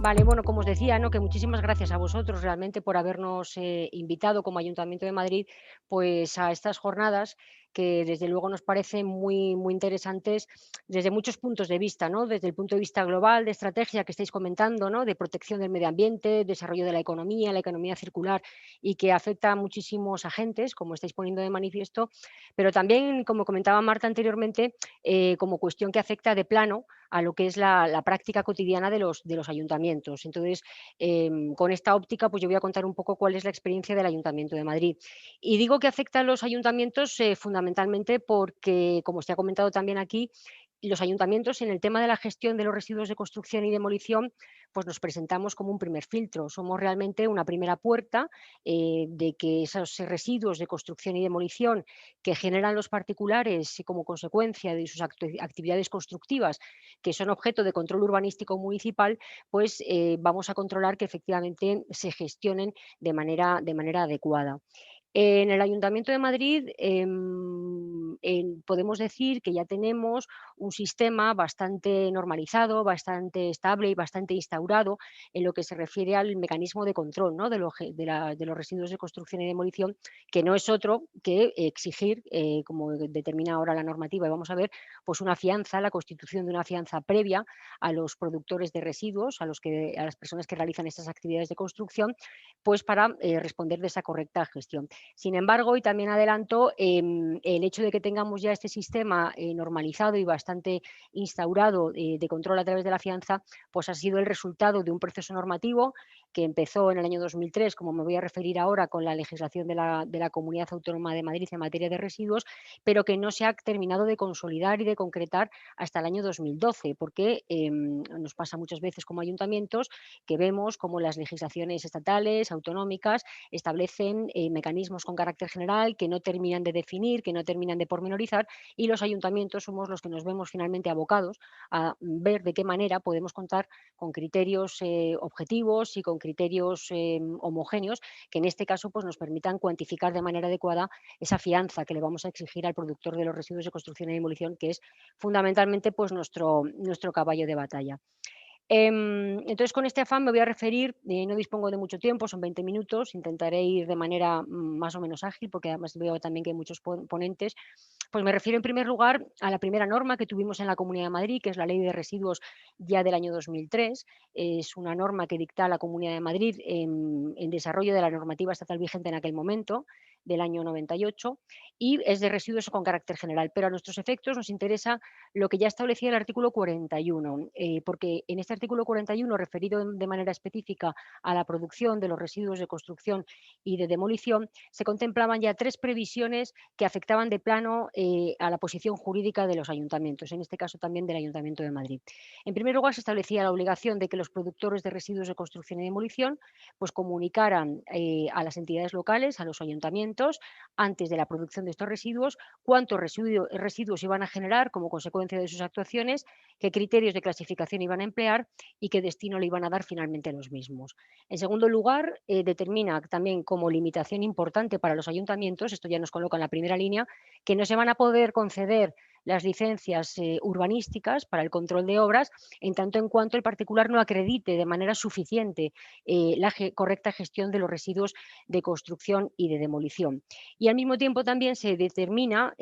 Vale, bueno, como os decía, ¿no? Que muchísimas gracias a vosotros realmente por habernos invitado como Ayuntamiento de Madrid pues a estas jornadas que desde luego nos parecen muy interesantes desde muchos puntos de vista, ¿no? Desde el punto de vista global, de estrategia que estáis comentando, ¿no? De protección del medio ambiente, desarrollo de la economía circular y que afecta a muchísimos agentes, como estáis poniendo de manifiesto, pero también, como comentaba Marta anteriormente, como cuestión que afecta de plano a lo que es la práctica cotidiana de los ayuntamientos. Entonces, con esta óptica, pues yo voy a contar un poco cuál es la experiencia del Ayuntamiento de Madrid. Y digo que afecta a los ayuntamientos fundamentalmente porque, como se ha comentado también aquí, los ayuntamientos en el tema de la gestión de los residuos de construcción y demolición, pues nos presentamos como un primer filtro. Somos realmente una primera puerta de que esos residuos de construcción y demolición que generan los particulares y como consecuencia de sus actividades constructivas, que son objeto de control urbanístico municipal, pues vamos a controlar que efectivamente se gestionen de manera adecuada. En el Ayuntamiento de Madrid podemos decir que ya tenemos un sistema bastante normalizado, bastante estable y bastante instaurado en lo que se refiere al mecanismo de control, ¿no? De los residuos de construcción y demolición, que no es otro que exigir, como determina ahora la normativa, y vamos a ver, pues una fianza, la constitución de una fianza previa a los productores de residuos, a las personas que realizan estas actividades de construcción, pues para responder de esa correcta gestión. Sin embargo, y también adelanto, el hecho de que tengamos ya este sistema normalizado y bastante instaurado de control a través de la fianza, pues ha sido el resultado de un proceso normativo que empezó en el año 2003, como me voy a referir ahora, con la legislación de la Comunidad Autónoma de Madrid en materia de residuos, pero que no se ha terminado de consolidar y de concretar hasta el año 2012, porque nos pasa muchas veces como ayuntamientos que vemos como las legislaciones estatales, autonómicas, establecen mecanismos con carácter general que no terminan de definir, que no terminan de pormenorizar, y los ayuntamientos somos los que nos vemos finalmente abocados a ver de qué manera podemos contar con criterios objetivos y con criterios homogéneos que en este caso pues, nos permitan cuantificar de manera adecuada esa fianza que le vamos a exigir al productor de los residuos de construcción y demolición, que es fundamentalmente pues, nuestro caballo de batalla. Entonces, con este afán me voy a referir, no dispongo de mucho tiempo, son 20 minutos, intentaré ir de manera más o menos ágil, porque además veo también que hay muchos ponentes. Pues me refiero en primer lugar a la primera norma que tuvimos en la Comunidad de Madrid, que es la Ley de Residuos ya del año 2003. Es una norma que dicta la Comunidad de Madrid en desarrollo de la normativa estatal vigente en aquel momento, del año 98, y es de residuos con carácter general. Pero a nuestros efectos nos interesa lo que ya establecía el artículo 41, porque en este artículo 41, referido de manera específica a la producción de los residuos de construcción y de demolición, se contemplaban ya 3 previsiones que afectaban de plano a la posición jurídica de los ayuntamientos, en este caso también del Ayuntamiento de Madrid. En primer lugar, se establecía la obligación de que los productores de residuos de construcción y demolición pues, comunicaran a las entidades locales, a los ayuntamientos, antes de la producción de estos residuos, cuántos residuos iban a generar como consecuencia de sus actuaciones, qué criterios de clasificación iban a emplear y qué destino le iban a dar finalmente a los mismos. En segundo lugar, determina también como limitación importante para los ayuntamientos, esto ya nos coloca en la primera línea, que no se van a poder conceder las licencias urbanísticas para el control de obras en tanto en cuanto el particular no acredite de manera suficiente la correcta gestión de los residuos de construcción y de demolición. Y al mismo tiempo también se determina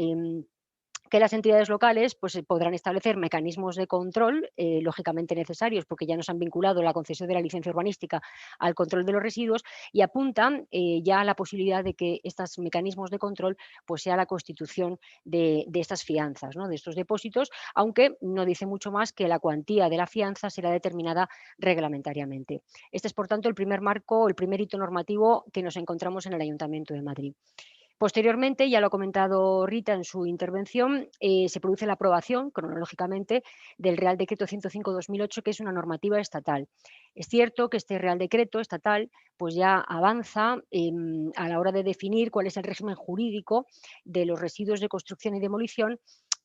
que las entidades locales pues, podrán establecer mecanismos de control, lógicamente necesarios, porque ya nos han vinculado la concesión de la licencia urbanística al control de los residuos, y apuntan ya a la posibilidad de que estos mecanismos de control pues, sea la constitución de estas fianzas, ¿no? De estos depósitos, aunque no dice mucho más que la cuantía de la fianza será determinada reglamentariamente. Este es, por tanto, el primer marco, el primer hito normativo que nos encontramos en el Ayuntamiento de Madrid. Posteriormente, ya lo ha comentado Rita en su intervención, se produce la aprobación, cronológicamente, del Real Decreto 105/2008, que es una normativa estatal. Es cierto que este Real Decreto estatal pues ya avanza a la hora de definir cuál es el régimen jurídico de los residuos de construcción y demolición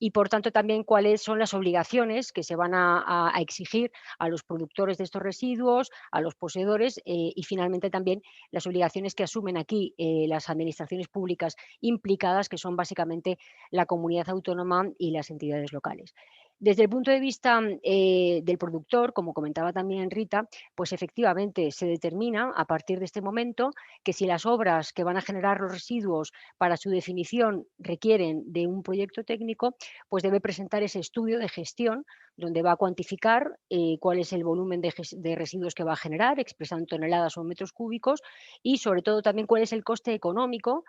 y, por tanto, también cuáles son las obligaciones que se van a exigir a los productores de estos residuos, a los poseedores y, finalmente, también las obligaciones que asumen aquí las administraciones públicas implicadas, que son básicamente la comunidad autónoma y las entidades locales. Desde el punto de vista del productor, como comentaba también Rita, pues efectivamente se determina a partir de este momento que si las obras que van a generar los residuos para su definición requieren de un proyecto técnico, pues debe presentar ese estudio de gestión donde va a cuantificar cuál es el volumen de residuos que va a generar, expresado en toneladas o metros cúbicos, y sobre todo también cuál es el coste económico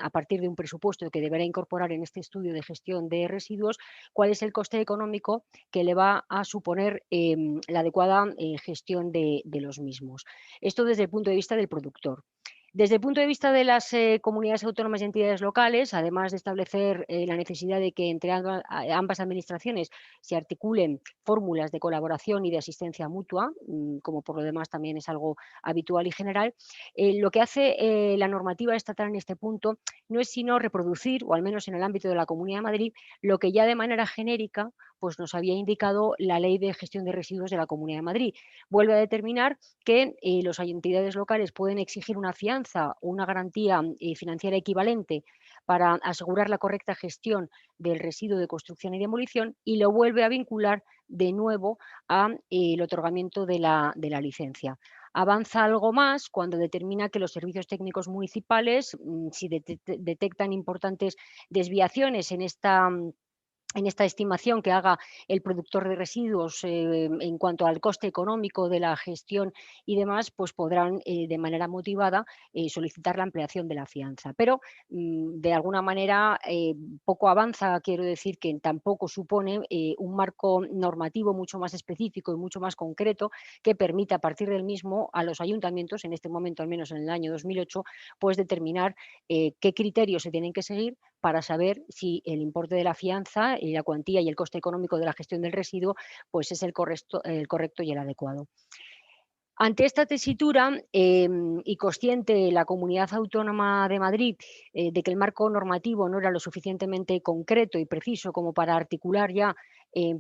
a partir de un presupuesto que deberá incorporar en este estudio de gestión de residuos, cuál es el coste económico que le va a suponer la adecuada gestión de los mismos. Esto desde el punto de vista del productor. Desde el punto de vista de las comunidades autónomas y entidades locales, además de establecer la necesidad de que entre ambas administraciones se articulen fórmulas de colaboración y de asistencia mutua, como por lo demás también es algo habitual y general, lo que hace la normativa estatal en este punto no es sino reproducir, o al menos en el ámbito de la Comunidad de Madrid, lo que ya de manera genérica pues nos había indicado la Ley de Gestión de Residuos de la Comunidad de Madrid. Vuelve a determinar que las entidades locales pueden exigir una fianza o una garantía financiera equivalente para asegurar la correcta gestión del residuo de construcción y demolición, y lo vuelve a vincular de nuevo al otorgamiento de la licencia. Avanza algo más cuando determina que los servicios técnicos municipales, si detectan importantes desviaciones en esta estimación que haga el productor de residuos en cuanto al coste económico de la gestión y demás, pues podrán de manera motivada solicitar la ampliación de la fianza. Pero de alguna manera poco avanza, quiero decir que tampoco supone un marco normativo mucho más específico y mucho más concreto que permita a partir del mismo a los ayuntamientos, en este momento al menos en el año 2008, pues determinar qué criterios se tienen que seguir para saber si el importe de la fianza y la cuantía y el coste económico de la gestión del residuo pues es el correcto y el adecuado. Ante esta tesitura y consciente la Comunidad Autónoma de Madrid de que el marco normativo no era lo suficientemente concreto y preciso como para articular ya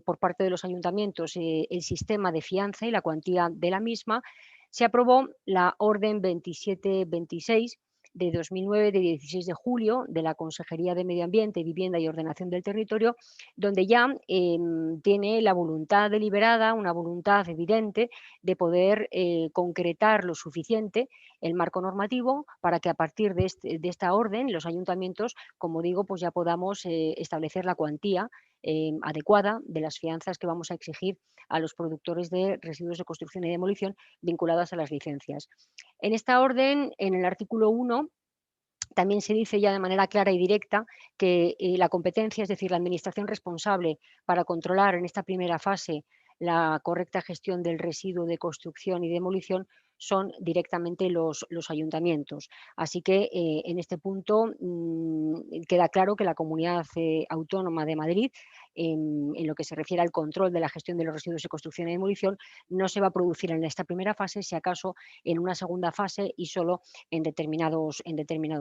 por parte de los ayuntamientos el sistema de fianza y la cuantía de la misma, se aprobó la Orden 2726 de 2009, de 16 de julio, de la Consejería de Medio Ambiente, Vivienda y Ordenación del Territorio, donde ya tiene la voluntad deliberada, una voluntad evidente de poder concretar lo suficiente el marco normativo para que a partir de esta orden los ayuntamientos, como digo, pues ya podamos establecer la cuantía adecuada de las fianzas que vamos a exigir a los productores de residuos de construcción y demolición vinculadas a las licencias. En esta orden, en el artículo 1, también se dice ya de manera clara y directa que la competencia, es decir, la administración responsable para controlar en esta primera fase la correcta gestión del residuo de construcción y demolición son directamente los ayuntamientos. Así que en este punto queda claro que la Comunidad Autónoma de Madrid, en lo que se refiere al control de la gestión de los residuos de construcción y demolición, no se va a producir en esta primera fase, si acaso en una segunda fase y solo en determinados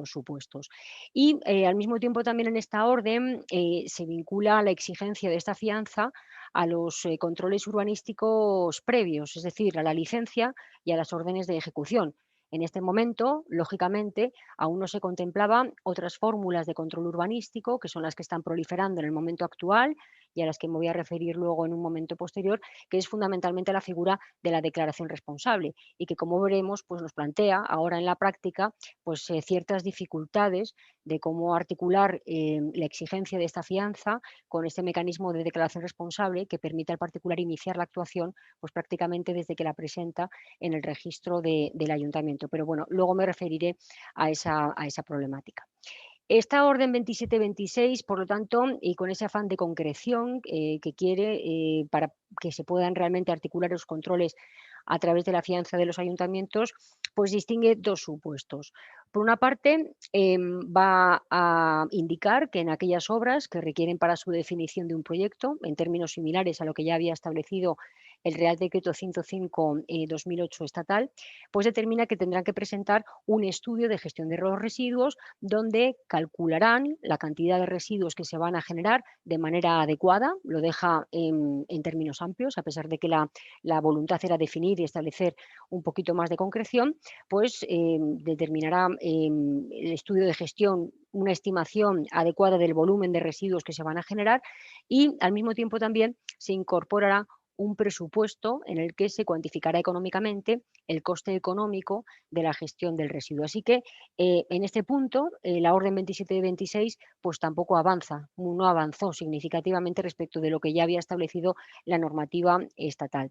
supuestos. Y al mismo tiempo también en esta orden se vincula la exigencia de esta fianza a los controles urbanísticos previos, es decir, a la licencia y a las órdenes de ejecución. En este momento, lógicamente, aún no se contemplaban otras fórmulas de control urbanístico, que son las que están proliferando en el momento actual y a las que me voy a referir luego en un momento posterior, que es fundamentalmente la figura de la declaración responsable y que, como veremos, pues nos plantea ahora en la práctica pues, ciertas dificultades de cómo articular la exigencia de esta fianza con este mecanismo de declaración responsable que permite al particular iniciar la actuación pues, prácticamente desde que la presenta en el registro del ayuntamiento. Pero bueno, luego me referiré a esa problemática. Esta orden 2726, por lo tanto, y con ese afán de concreción que quiere para que se puedan realmente articular los controles a través de la fianza de los ayuntamientos, pues distingue dos supuestos. Por una parte, va a indicar que en aquellas obras que requieren para su definición de un proyecto, en términos similares a lo que ya había establecido el Real Decreto 105/2008 estatal, pues determina que tendrán que presentar un estudio de gestión de los residuos donde calcularán la cantidad de residuos que se van a generar de manera adecuada, lo deja en términos amplios, a pesar de que la voluntad era definir y establecer un poquito más de concreción, pues determinará el estudio de gestión una estimación adecuada del volumen de residuos que se van a generar y al mismo tiempo también se incorporará un presupuesto en el que se cuantificará económicamente el coste económico de la gestión del residuo. Así que en este punto la orden 27 de 26 pues tampoco avanza, no avanzó significativamente respecto de lo que ya había establecido la normativa estatal.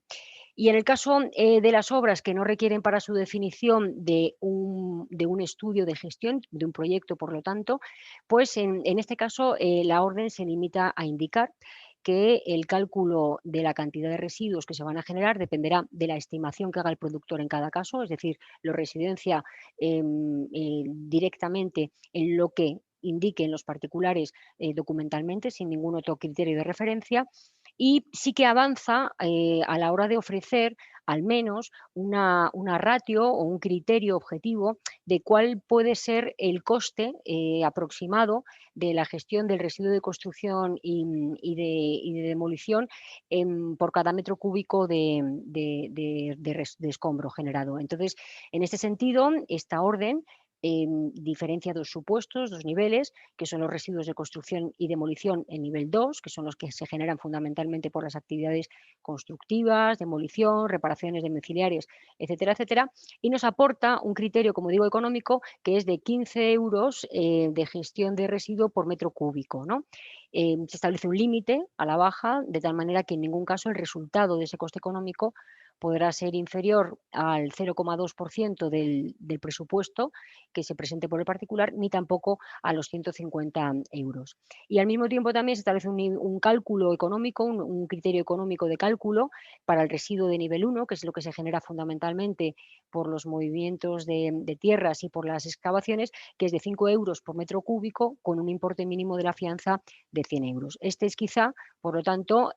Y en el caso de las obras que no requieren para su definición de un estudio de gestión, de un proyecto, por lo tanto, pues en este caso la orden se limita a indicar que el cálculo de la cantidad de residuos que se van a generar dependerá de la estimación que haga el productor en cada caso, es decir, lo residencia directamente en lo que indiquen los particulares documentalmente, sin ningún otro criterio de referencia, y sí que avanza a la hora de ofrecer al menos una ratio o un criterio objetivo de cuál puede ser el coste aproximado de la gestión del residuo de construcción y de demolición por cada metro cúbico de escombro generado. Entonces, en este sentido, esta orden diferencia dos supuestos, dos niveles, que son los residuos de construcción y demolición en nivel 2, que son los que se generan fundamentalmente por las actividades constructivas, demolición, reparaciones domiciliarias, etcétera, etcétera, y nos aporta un criterio, como digo, económico, que es de 15 euros de gestión de residuo por metro cúbico, ¿no? Se establece un límite a la baja, de tal manera que en ningún caso el resultado de ese coste económico podrá ser inferior al 0,2% del presupuesto que se presente por el particular, ni tampoco a los 150 euros. Y al mismo tiempo también se establece un cálculo económico, un criterio económico de cálculo para el residuo de nivel 1, que es lo que se genera fundamentalmente por los movimientos de tierras y por las excavaciones, que es de 5 euros por metro cúbico con un importe mínimo de la fianza de 100 euros. Este es quizá, por lo tanto,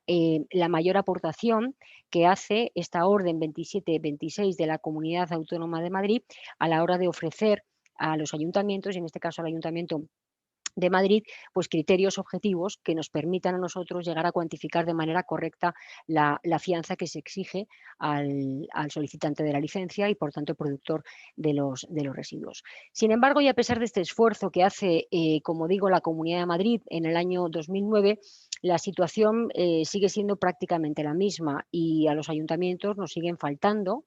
la mayor aportación que hace esta orden 27-26 de la Comunidad Autónoma de Madrid a la hora de ofrecer a los ayuntamientos, y en este caso al Ayuntamiento de Madrid, pues criterios objetivos que nos permitan a nosotros llegar a cuantificar de manera correcta la fianza que se exige al solicitante de la licencia y, por tanto, productor de los residuos. Sin embargo, y a pesar de este esfuerzo que hace, como digo, la Comunidad de Madrid en el año 2009, la situación sigue siendo prácticamente la misma y a los ayuntamientos nos siguen faltando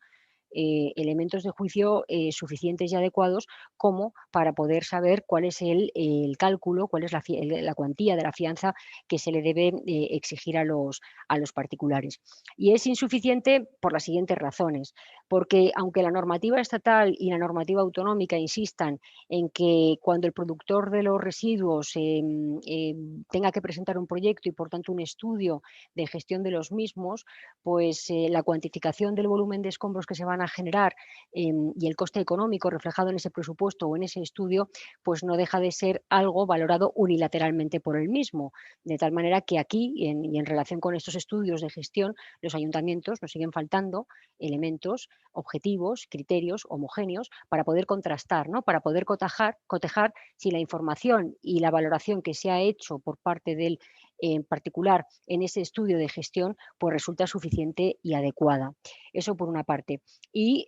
elementos de juicio suficientes y adecuados como para poder saber cuál es el cálculo, cuál es la cuantía de la fianza que se le debe exigir a los particulares. Y es insuficiente por las siguientes razones, porque aunque la normativa estatal y la normativa autonómica insistan en que cuando el productor de los residuos tenga que presentar un proyecto y por tanto un estudio de gestión de los mismos, pues la cuantificación del volumen de escombros que se van a generar y el coste económico reflejado en ese presupuesto o en ese estudio, pues no deja de ser algo valorado unilateralmente por el mismo. De tal manera que aquí, y en relación con estos estudios de gestión, los ayuntamientos nos siguen faltando elementos objetivos, criterios homogéneos para poder contrastar, ¿no? Para poder cotejar si la información y la valoración que se ha hecho por parte del en particular en ese estudio de gestión, pues resulta suficiente y adecuada. Eso por una parte. Y,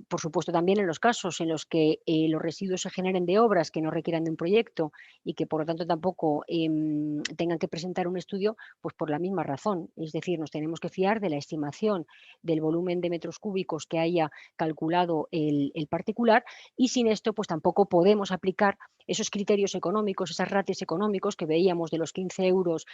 por supuesto, también en los casos en los que los residuos se generen de obras que no requieran de un proyecto y que, por lo tanto, tampoco tengan que presentar un estudio, pues por la misma razón. Es decir, nos tenemos que fiar de la estimación del volumen de metros cúbicos que haya calculado el particular y sin esto, pues tampoco podemos aplicar esos criterios económicos, esas ratios económicos que veíamos de los 15 euros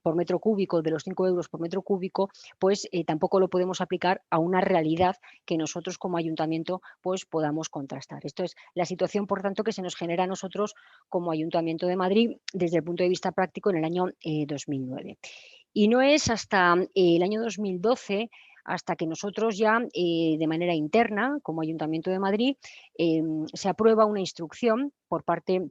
por metro cúbico, de los 5 euros por metro cúbico, pues tampoco lo podemos aplicar a una realidad que nosotros como ayuntamiento pues podamos contrastar. Esto es la situación, por tanto, que se nos genera a nosotros como Ayuntamiento de Madrid desde el punto de vista práctico en el año 2009. Y no es hasta el año 2012 hasta que nosotros ya de manera interna, como Ayuntamiento de Madrid, se aprueba una instrucción por parte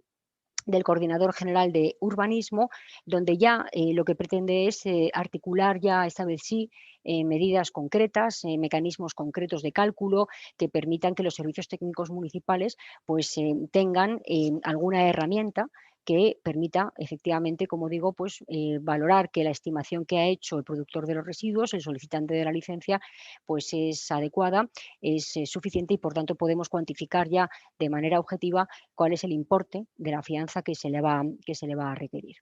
del Coordinador General de Urbanismo, donde ya lo que pretende es articular ya esta vez sí medidas concretas, mecanismos concretos de cálculo que permitan que los servicios técnicos municipales pues tengan alguna herramienta que permita efectivamente, como digo, pues valorar que la estimación que ha hecho el productor de los residuos, el solicitante de la licencia, pues es adecuada, es suficiente y por tanto podemos cuantificar ya de manera objetiva cuál es el importe de la fianza que se le va a requerir.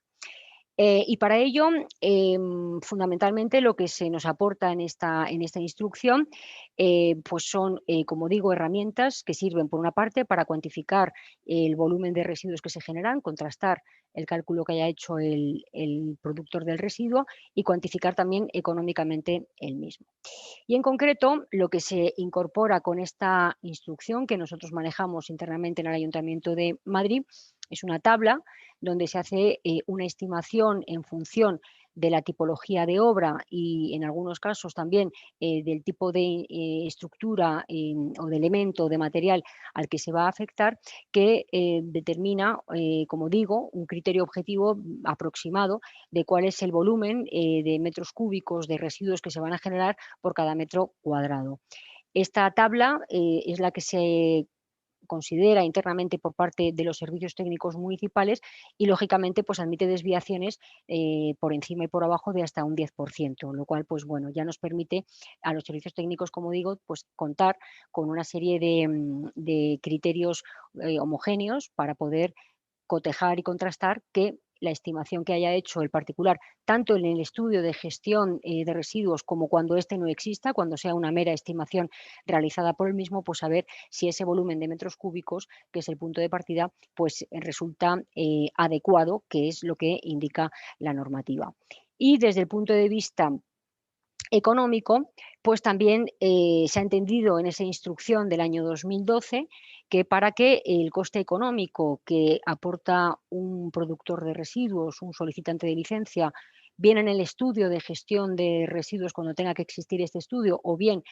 Y para ello, fundamentalmente lo que se nos aporta en esta instrucción, pues son, como digo, herramientas que sirven, por una parte, para cuantificar el volumen de residuos que se generan, contrastar el cálculo que haya hecho el productor del residuo y cuantificar también económicamente el mismo. Y en concreto, lo que se incorpora con esta instrucción que nosotros manejamos internamente en el Ayuntamiento de Madrid es una tabla donde se hace una estimación en función de la tipología de obra y en algunos casos también del tipo de estructura o de elemento de material al que se va a afectar, que determina, como digo, un criterio objetivo aproximado de cuál es el volumen de metros cúbicos de residuos que se van a generar por cada metro cuadrado. Esta tabla es la que se considera internamente por parte de los servicios técnicos municipales y, lógicamente, pues admite desviaciones por encima y por abajo de hasta un 10%, lo cual, pues bueno, ya nos permite a los servicios técnicos, como digo, pues contar con una serie de criterios homogéneos para poder cotejar y contrastar que la estimación que haya hecho el particular, tanto en el estudio de gestión de residuos como cuando éste no exista, cuando sea una mera estimación realizada por el mismo, pues saber si ese volumen de metros cúbicos, que es el punto de partida, pues resulta adecuado, que es lo que indica la normativa. Y desde el punto de vista económico, pues también se ha entendido en esa instrucción del año 2012 que para que el coste económico que aporta un productor de residuos, un solicitante de licencia, bien en el estudio de gestión de residuos cuando tenga que existir este estudio o bien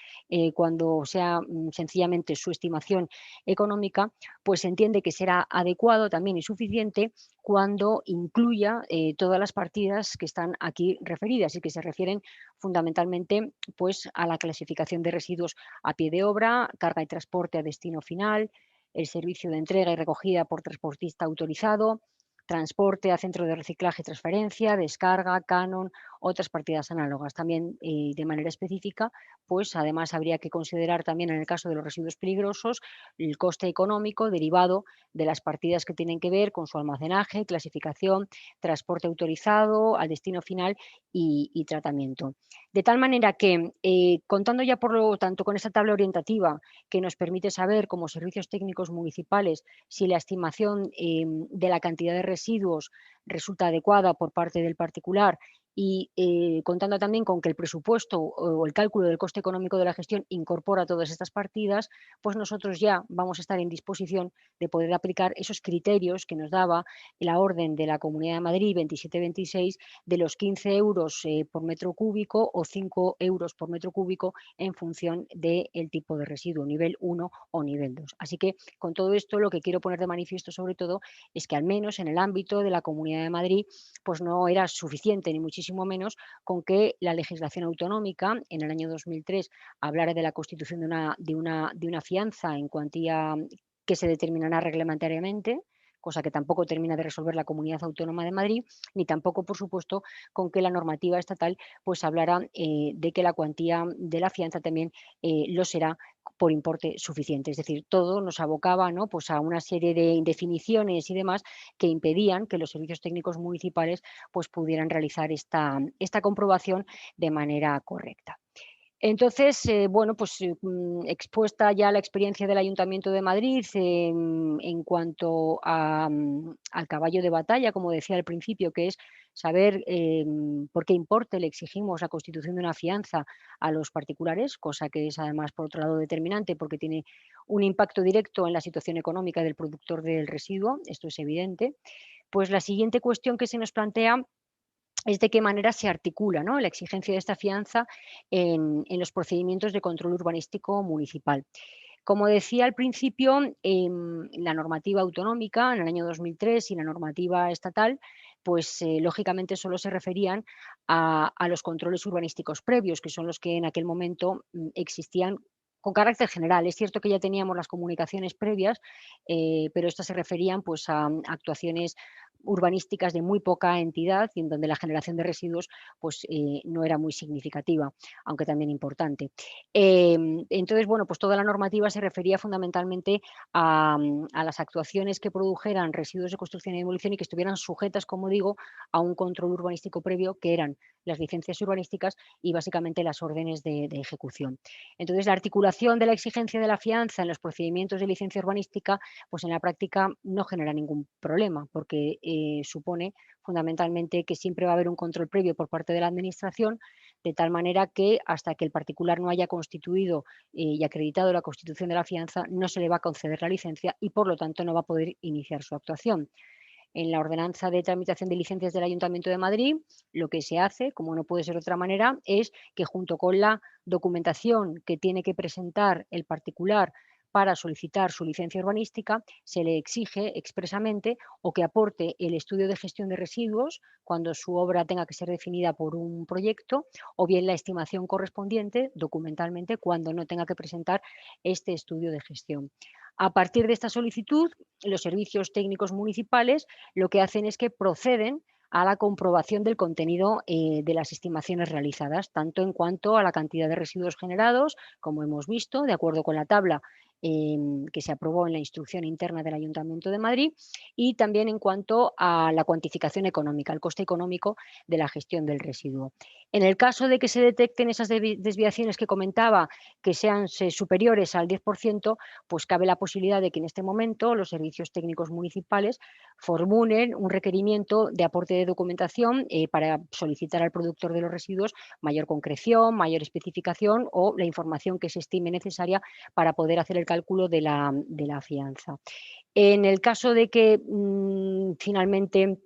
cuando sea sencillamente su estimación económica, pues se entiende que será adecuado también y suficiente cuando incluya todas las partidas que están aquí referidas y que se refieren fundamentalmente pues, a la clasificación de residuos a pie de obra, carga y transporte a destino final, el servicio de entrega y recogida por transportista autorizado, transporte a centro de reciclaje y transferencia, descarga, canon, otras partidas análogas. También de manera específica, pues además habría que considerar también en el caso de los residuos peligrosos el coste económico derivado de las partidas que tienen que ver con su almacenaje, clasificación, transporte autorizado al destino final y tratamiento. De tal manera que, contando ya por lo tanto con esta tabla orientativa que nos permite saber como servicios técnicos municipales si la estimación de la cantidad de residuos resulta adecuada por parte del particular y contando también con que el presupuesto o el cálculo del coste económico de la gestión incorpora todas estas partidas, pues nosotros ya vamos a estar en disposición de poder aplicar esos criterios que nos daba la orden de la Comunidad de Madrid 2726 de los 15 euros por metro cúbico o 5 euros por metro cúbico en función del tipo de residuo, nivel 1 o nivel 2. Así que con todo esto lo que quiero poner de manifiesto sobre todo es que al menos en el ámbito de la Comunidad de Madrid pues no era suficiente ni muchísimo menos con que la legislación autonómica en el año 2003 hablara de la constitución de una fianza en cuantía que se determinará reglamentariamente, cosa que tampoco termina de resolver la Comunidad Autónoma de Madrid, ni tampoco, por supuesto, con que la normativa estatal pues hablara de que la cuantía de la fianza también lo será por importe suficiente. Es decir, todo nos abocaba, ¿no?, pues a una serie de indefiniciones y demás que impedían que los servicios técnicos municipales pues, pudieran realizar esta comprobación de manera correcta. Entonces, bueno, pues expuesta ya la experiencia del Ayuntamiento de Madrid en cuanto al caballo de batalla, como decía al principio, que es saber por qué importe le exigimos la constitución de una fianza a los particulares, cosa que es además, por otro lado, determinante porque tiene un impacto directo en la situación económica del productor del residuo, esto es evidente. Pues la siguiente cuestión que se nos plantea es de qué manera se articula, ¿no?, la exigencia de esta fianza en los procedimientos de control urbanístico municipal. Como decía al principio, la normativa autonómica en el año 2003 y la normativa estatal, pues lógicamente solo se referían a los controles urbanísticos previos, que son los que en aquel momento existían con carácter general. Es cierto que ya teníamos las comunicaciones previas, pero estas se referían pues, a actuaciones urbanísticas de muy poca entidad y en donde la generación de residuos pues, no era muy significativa, aunque también importante. Entonces, bueno, pues toda la normativa se refería fundamentalmente a las actuaciones que produjeran residuos de construcción y demolición y que estuvieran sujetas, como digo, a un control urbanístico previo, que eran las licencias urbanísticas y básicamente las órdenes de ejecución. Entonces, la articulación de la exigencia de la fianza en los procedimientos de licencia urbanística, pues en la práctica no genera ningún problema, porque supone fundamentalmente que siempre va a haber un control previo por parte de la Administración, de tal manera que hasta que el particular no haya constituido y acreditado la constitución de la fianza, no se le va a conceder la licencia y, por lo tanto, no va a poder iniciar su actuación. En la ordenanza de tramitación de licencias del Ayuntamiento de Madrid, lo que se hace, como no puede ser de otra manera, es que junto con la documentación que tiene que presentar el particular para solicitar su licencia urbanística, se le exige expresamente o que aporte el estudio de gestión de residuos cuando su obra tenga que ser definida por un proyecto, o bien la estimación correspondiente documentalmente cuando no tenga que presentar este estudio de gestión. A partir de esta solicitud, los servicios técnicos municipales lo que hacen es que proceden a la comprobación del contenido de las estimaciones realizadas, tanto en cuanto a la cantidad de residuos generados, como hemos visto, de acuerdo con la tabla que se aprobó en la instrucción interna del Ayuntamiento de Madrid, y también en cuanto a la cuantificación económica, el coste económico de la gestión del residuo. En el caso de que se detecten esas desviaciones que comentaba, que sean superiores al 10%, pues cabe la posibilidad de que en este momento los servicios técnicos municipales formulen un requerimiento de aporte de documentación para solicitar al productor de los residuos mayor concreción, mayor especificación o la información que se estime necesaria para poder hacer el cálculo de la fianza. En el caso de que finalmente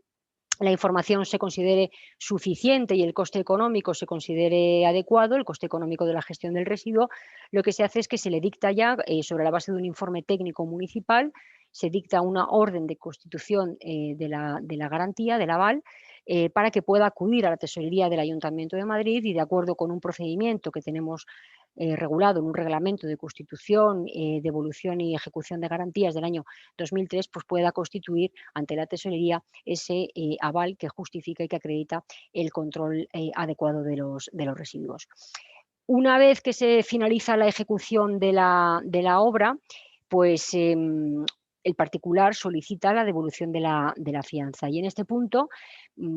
la información se considere suficiente y el coste económico se considere adecuado, el coste económico de la gestión del residuo, lo que se hace es que se le dicta ya, sobre la base de un informe técnico municipal, se dicta una orden de constitución de la garantía, del aval, para que pueda acudir a la tesorería del Ayuntamiento de Madrid y, de acuerdo con un procedimiento que tenemos regulado en un reglamento de constitución, devolución y ejecución de garantías del año 2003, pues pueda constituir ante la tesorería ese aval que justifica y que acredita el control adecuado de los residuos. Una vez que se finaliza la ejecución de la obra, pues el particular solicita la devolución de la fianza. Y en este punto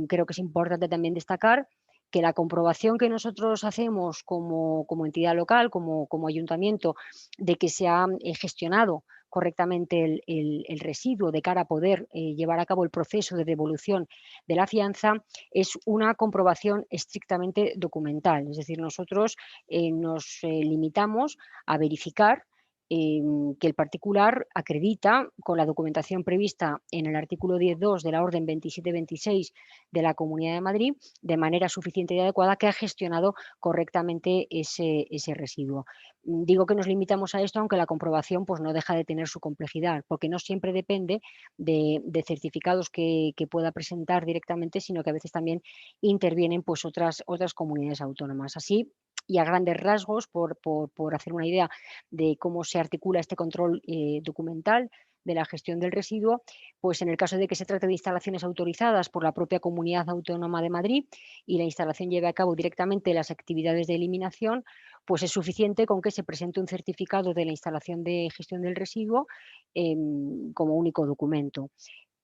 creo que es importante también destacar que la comprobación que nosotros hacemos como entidad local, como ayuntamiento, de que se ha gestionado correctamente el residuo de cara a poder llevar a cabo el proceso de devolución de la fianza, es una comprobación estrictamente documental. Es decir, nosotros nos limitamos a verificar que el particular acredita con la documentación prevista en el artículo 10.2 de la orden 2726 de la Comunidad de Madrid, de manera suficiente y adecuada, que ha gestionado correctamente ese residuo. Digo que nos limitamos a esto, aunque la comprobación pues, no deja de tener su complejidad, porque no siempre depende de certificados que pueda presentar directamente, sino que a veces también intervienen pues, otras comunidades autónomas. Así, y a grandes rasgos, por hacer una idea de cómo se articula este control documental de la gestión del residuo, pues en el caso de que se trate de instalaciones autorizadas por la propia Comunidad Autónoma de Madrid y la instalación lleve a cabo directamente las actividades de eliminación, pues es suficiente con que se presente un certificado de la instalación de gestión del residuo como único documento.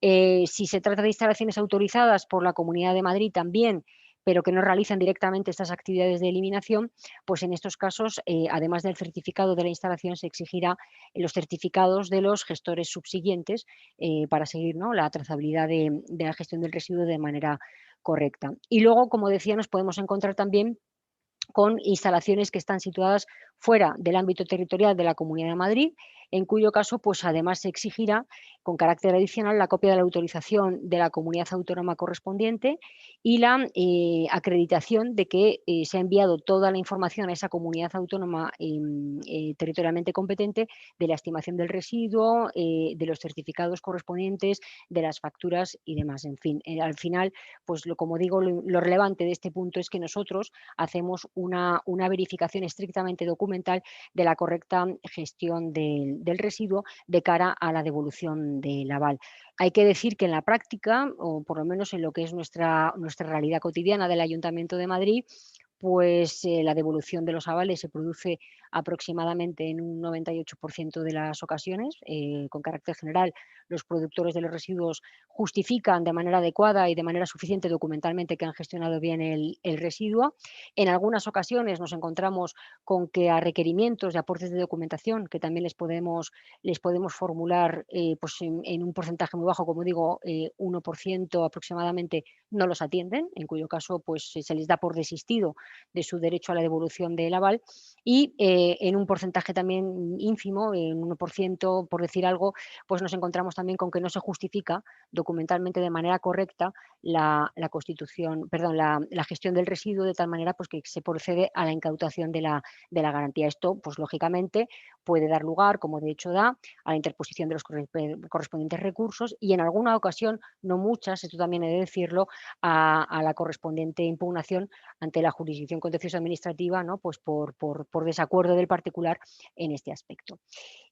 Si se trata de instalaciones autorizadas por la Comunidad de Madrid también, pero que no realizan directamente estas actividades de eliminación, pues en estos casos, además del certificado de la instalación, se exigirá los certificados de los gestores subsiguientes para seguir, ¿no?, la trazabilidad de la gestión del residuo de manera correcta. Y luego, como decía, nos podemos encontrar también con instalaciones que están situadas fuera del ámbito territorial de la Comunidad de Madrid, en cuyo caso, pues además se exigirá con carácter adicional la copia de la autorización de la comunidad autónoma correspondiente y la acreditación de que se ha enviado toda la información a esa comunidad autónoma territorialmente competente de la estimación del residuo, de los certificados correspondientes, de las facturas y demás. En fin, al final, pues como digo, lo relevante de este punto es que nosotros hacemos una verificación estrictamente documental de la correcta gestión del residuo de cara a la devolución del aval. Hay que decir que en la práctica, o por lo menos en lo que es nuestra realidad cotidiana del Ayuntamiento de Madrid, pues la devolución de los avales se produce aproximadamente en un 98% de las ocasiones. Con carácter general, los productores de los residuos justifican de manera adecuada y de manera suficiente documentalmente que han gestionado bien el residuo. En algunas ocasiones nos encontramos con que a requerimientos de aportes de documentación, que también les podemos formular pues en un porcentaje muy bajo, como digo, 1% aproximadamente, no los atienden, en cuyo caso pues se les da por desistido de su derecho a la devolución del aval, y en un porcentaje también ínfimo, en 1%, por decir algo, pues nos encontramos también con que no se justifica documentalmente de manera correcta la constitución, perdón, la gestión del residuo, de tal manera pues que se procede a la incautación de la garantía. Esto, pues lógicamente, puede dar lugar, como de hecho da, a la interposición de los correspondientes recursos y en alguna ocasión, no muchas, esto también he de decirlo, a la correspondiente impugnación ante la jurisdicción contencioso administrativa, ¿no? Pues por desacuerdo del particular en este aspecto.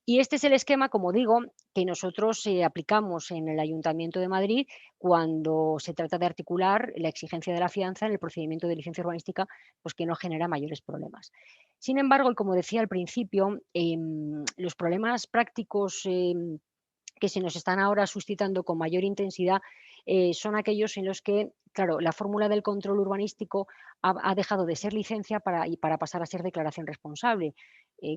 Y este es el esquema, como digo, que nosotros aplicamos en el Ayuntamiento de Madrid cuando se trata de articular la exigencia de la fianza en el procedimiento de licencia urbanística, pues que no genera mayores problemas. Sin embargo, y como decía al principio, los problemas prácticos que se nos están ahora suscitando con mayor intensidad son aquellos en los que, claro, la fórmula del control urbanístico ha dejado de ser licencia para pasar a ser declaración responsable.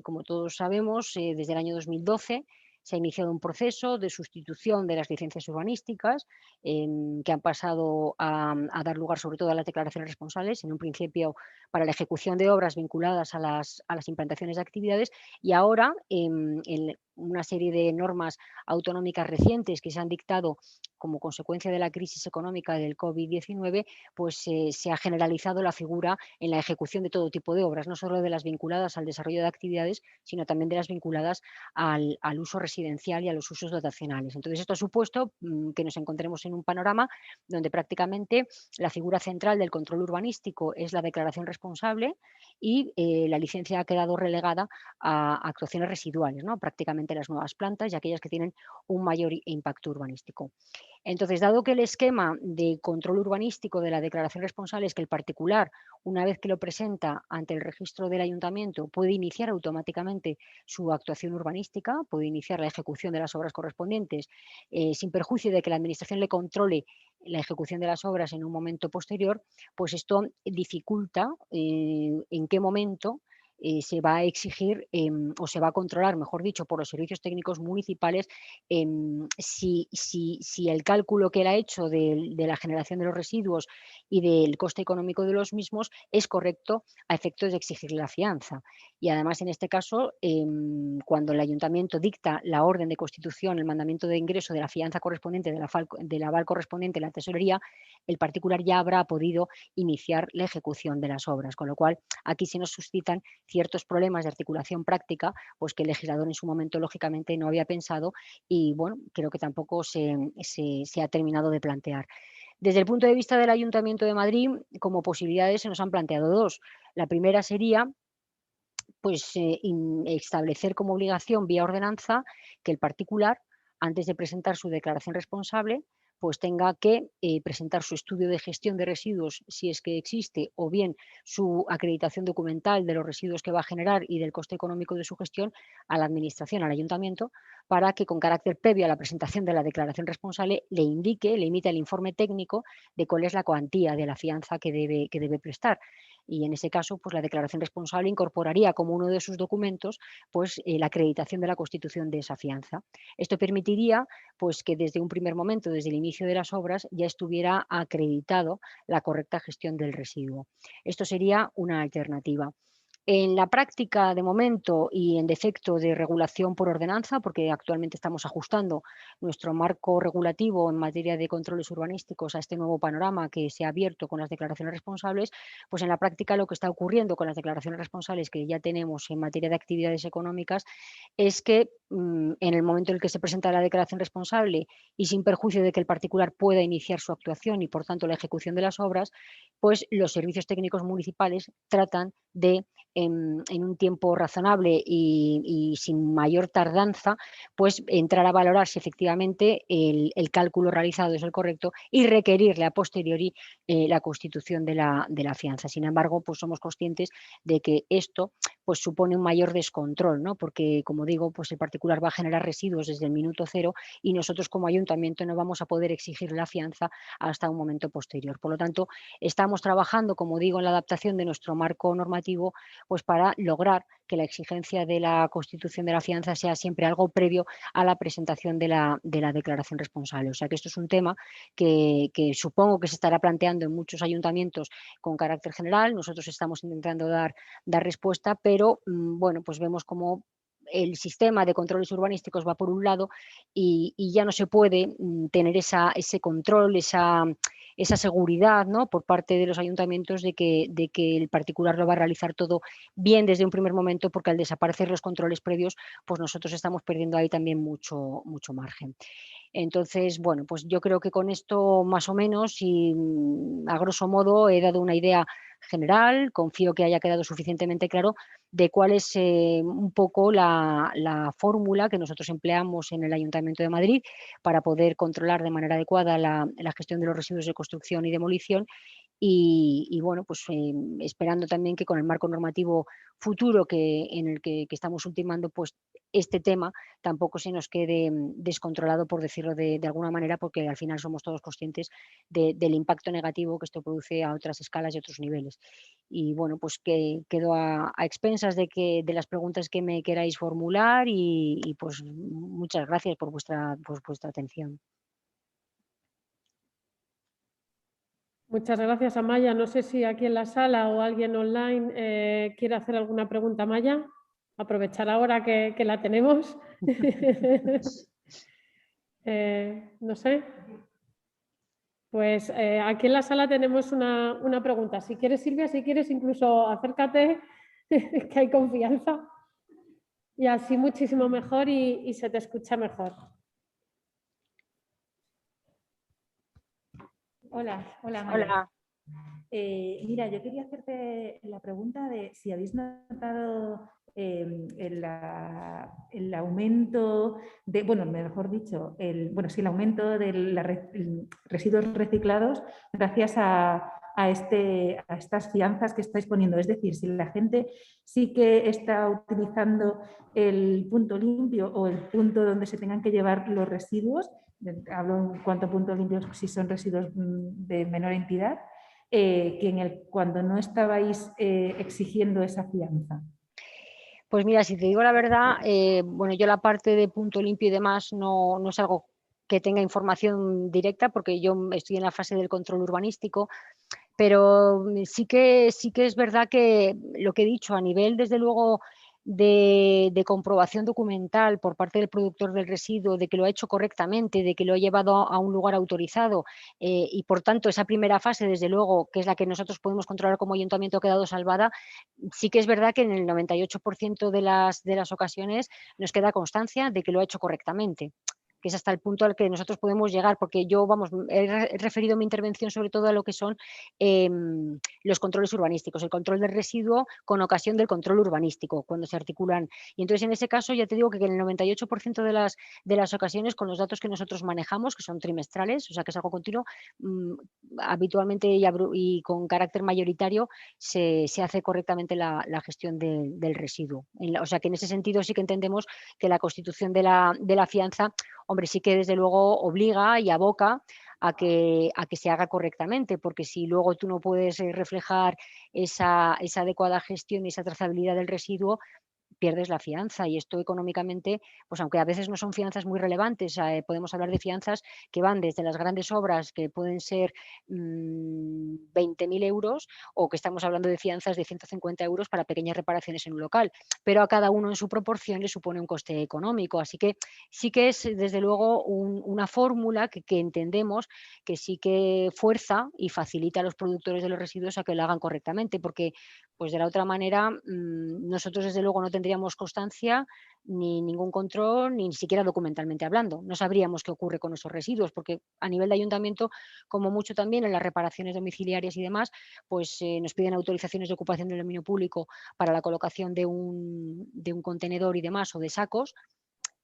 Como todos sabemos, desde el año 2012 se ha iniciado un proceso de sustitución de las licencias urbanísticas que han pasado a dar lugar sobre todo a las declaraciones responsables, en un principio para la ejecución de obras vinculadas a las implantaciones de actividades y ahora en una serie de normas autonómicas recientes que se han dictado como consecuencia de la crisis económica del COVID-19, pues se ha generalizado la figura en la ejecución de todo tipo de obras, no solo de las vinculadas al desarrollo de actividades, sino también de las vinculadas al uso residencial y a los usos dotacionales. Entonces, esto ha supuesto que nos encontremos en un panorama donde prácticamente la figura central del control urbanístico es la declaración responsable y la licencia ha quedado relegada a actuaciones residuales, ¿no? Prácticamente las nuevas plantas y aquellas que tienen un mayor impacto urbanístico. Entonces, dado que el esquema de control urbanístico de la declaración responsable es que el particular, una vez que lo presenta ante el registro del ayuntamiento, puede iniciar automáticamente su actuación urbanística, puede iniciar la ejecución de las obras correspondientes, sin perjuicio de que la administración le controle la ejecución de las obras en un momento posterior, pues esto dificulta en qué momento se va a exigir o se va a controlar, mejor dicho, por los servicios técnicos municipales si el cálculo que él ha hecho de la generación de los residuos y del coste económico de los mismos es correcto a efectos de exigir la fianza. Y además, en este caso, cuando el ayuntamiento dicta la orden de constitución, el mandamiento de ingreso de la fianza correspondiente, del aval correspondiente en la tesorería, el particular ya habrá podido iniciar la ejecución de las obras, con lo cual aquí se nos suscitan ciertos problemas de articulación práctica, pues que el legislador en su momento lógicamente no había pensado y bueno, creo que tampoco se ha terminado de plantear. Desde el punto de vista del Ayuntamiento de Madrid, como posibilidades se nos han planteado dos. La primera sería pues, establecer como obligación vía ordenanza que el particular, antes de presentar su declaración responsable, pues tenga que presentar su estudio de gestión de residuos, si es que existe, o bien su acreditación documental de los residuos que va a generar y del coste económico de su gestión a la Administración, al Ayuntamiento, para que con carácter previo a la presentación de la declaración responsable le indique, le emita el informe técnico de cuál es la cuantía de la fianza que debe prestar. Y en ese caso, pues la declaración responsable incorporaría como uno de sus documentos pues, la acreditación de la constitución de esa fianza. Esto permitiría pues, que desde un primer momento, desde el inicio de las obras, ya estuviera acreditado la correcta gestión del residuo. Esto sería una alternativa. En la práctica, de momento, y en defecto de regulación por ordenanza, porque actualmente estamos ajustando nuestro marco regulativo en materia de controles urbanísticos a este nuevo panorama que se ha abierto con las declaraciones responsables, pues en la práctica lo que está ocurriendo con las declaraciones responsables que ya tenemos en materia de actividades económicas es que en el momento en el que se presenta la declaración responsable y sin perjuicio de que el particular pueda iniciar su actuación y, por tanto, la ejecución de las obras, pues los servicios técnicos municipales tratan de, en un tiempo razonable y sin mayor tardanza, pues entrar a valorar si efectivamente el cálculo realizado es el correcto y requerirle a posteriori la constitución de la fianza. Sin embargo, pues somos conscientes de que esto pues supone un mayor descontrol, ¿no? Porque, como digo, pues el particular va a generar residuos desde el minuto cero y nosotros como ayuntamiento no vamos a poder exigir la fianza hasta un momento posterior. Por lo tanto, estamos trabajando, como digo, en la adaptación de nuestro marco normativo, pues para lograr que la exigencia de la constitución de la fianza sea siempre algo previo a la presentación de la declaración responsable. O sea que esto es un tema que supongo que se estará planteando en muchos ayuntamientos con carácter general. Nosotros estamos intentando dar respuesta, pero bueno, pues vemos cómo el sistema de controles urbanísticos va por un lado y ya no se puede tener ese control, esa seguridad, ¿no?, por parte de los ayuntamientos de que el particular lo va a realizar todo bien desde un primer momento, porque al desaparecer los controles previos, pues nosotros estamos perdiendo ahí también mucho margen. Entonces, bueno, pues yo creo que con esto más o menos y a grosso modo he dado una idea general, confío que haya quedado suficientemente claro de cuál es un poco la fórmula que nosotros empleamos en el Ayuntamiento de Madrid para poder controlar de manera adecuada la gestión de los residuos de construcción y demolición y bueno, pues esperando también que con el marco normativo futuro en el que estamos ultimando, pues este tema tampoco se nos quede descontrolado, por decirlo de alguna manera, porque al final somos todos conscientes del impacto negativo que esto produce a otras escalas y otros niveles. Y bueno, pues que quedo a expensas de las preguntas que me queráis formular y pues muchas gracias por vuestra atención. Muchas gracias, Amaya. No sé si aquí en la sala o alguien online quiere hacer alguna pregunta, Amaya. Aprovechar ahora que la tenemos. No sé. Pues aquí en la sala tenemos una pregunta. Si quieres, Silvia, si quieres, incluso acércate, que hay confianza. Y así muchísimo mejor y se te escucha mejor. Hola, Maya. Hola. Mira, yo quería hacerte la pregunta de si habéis notado el aumento de, bueno, mejor dicho, el aumento de residuos reciclados gracias a estas fianzas que estáis poniendo. Es decir, si la gente sí que está utilizando el punto limpio o el punto donde se tengan que llevar los residuos, hablo en cuanto a punto limpio si son residuos de menor entidad, cuando no estabais exigiendo esa fianza. Pues mira, si te digo la verdad, bueno, yo la parte de punto limpio y demás no es algo que tenga información directa porque yo estoy en la fase del control urbanístico, pero sí que es verdad que lo que he dicho a nivel, desde luego, de comprobación documental por parte del productor del residuo, de que lo ha hecho correctamente, de que lo ha llevado a un lugar autorizado y, por tanto, esa primera fase, desde luego, que es la que nosotros podemos controlar como ayuntamiento, ha quedado salvada. Sí que es verdad que en el 98% de las ocasiones nos queda constancia de que lo ha hecho correctamente, que es hasta el punto al que nosotros podemos llegar, porque yo, vamos, he referido mi intervención sobre todo a lo que son los controles urbanísticos, el control del residuo con ocasión del control urbanístico, cuando se articulan. Y entonces, en ese caso, ya te digo que en el 98% de las ocasiones, con los datos que nosotros manejamos, que son trimestrales, o sea, que es algo continuo, habitualmente y con carácter mayoritario, se hace correctamente la gestión del residuo. O sea, que en ese sentido sí que entendemos que la constitución de la fianza, hombre, sí que desde luego obliga y aboca a que se haga correctamente, porque si luego tú no puedes reflejar esa adecuada gestión y esa trazabilidad del residuo, pierdes la fianza y esto económicamente, pues aunque a veces no son fianzas muy relevantes, podemos hablar de fianzas que van desde las grandes obras que pueden ser 20.000 euros o que estamos hablando de fianzas de 150 euros para pequeñas reparaciones en un local, pero a cada uno en su proporción le supone un coste económico. Así que sí que es desde luego una fórmula que entendemos que sí que fuerza y facilita a los productores de los residuos a que lo hagan correctamente, porque pues de la otra manera nosotros desde luego no tendríamos constancia ni ningún control, ni siquiera documentalmente hablando. No sabríamos qué ocurre con esos residuos, porque a nivel de ayuntamiento, como mucho también en las reparaciones domiciliarias y demás, pues nos piden autorizaciones de ocupación del dominio público para la colocación de un contenedor y demás o de sacos,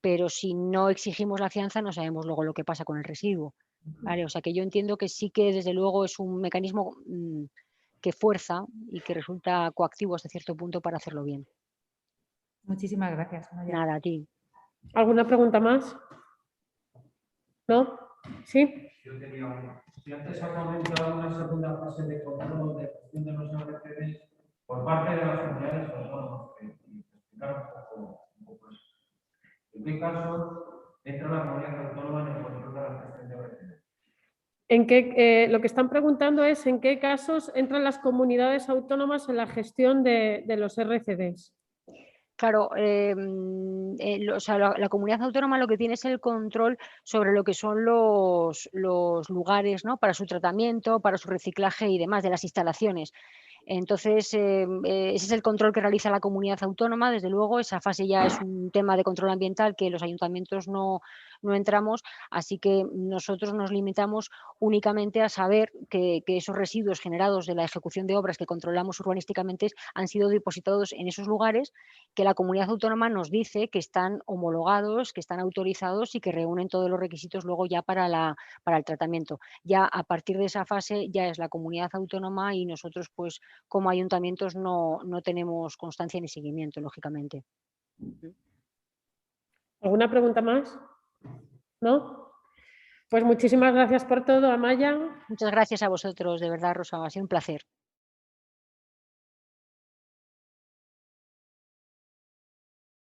pero si no exigimos la fianza no sabemos luego lo que pasa con el residuo. ¿Vale? O sea que yo entiendo que sí que desde luego es un mecanismo que fuerza y que resulta coactivo hasta cierto punto para hacerlo bien. Muchísimas gracias, Amaya. Nada, a ti. ¿Alguna pregunta más? ¿No? ¿Sí? Yo tenía una. Si antes ha comentado una segunda fase de control de gestión de los RCDs por parte de las comunidades autónomas, que explicar un poco eso. ¿En qué casos entra la comunidad autónoma en el control de la gestión de RCDs? Lo que están preguntando es en qué casos entran las comunidades autónomas en la gestión de los RCDs. Claro, o sea, la comunidad autónoma lo que tiene es el control sobre lo que son los lugares, ¿no? Para su tratamiento, para su reciclaje y demás, de las instalaciones. Entonces, ese es el control que realiza la comunidad autónoma, desde luego, esa fase ya es un tema de control ambiental que los ayuntamientos no entramos, así que nosotros nos limitamos únicamente a saber que esos residuos generados de la ejecución de obras que controlamos urbanísticamente han sido depositados en esos lugares que la comunidad autónoma nos dice que están homologados, que están autorizados y que reúnen todos los requisitos luego ya para el tratamiento. Ya a partir de esa fase ya es la comunidad autónoma y nosotros pues como ayuntamientos no tenemos constancia ni seguimiento, lógicamente. ¿Alguna pregunta más? ¿No? Pues muchísimas gracias por todo, Amaya. Muchas gracias a vosotros, de verdad, Rosa, ha sido un placer.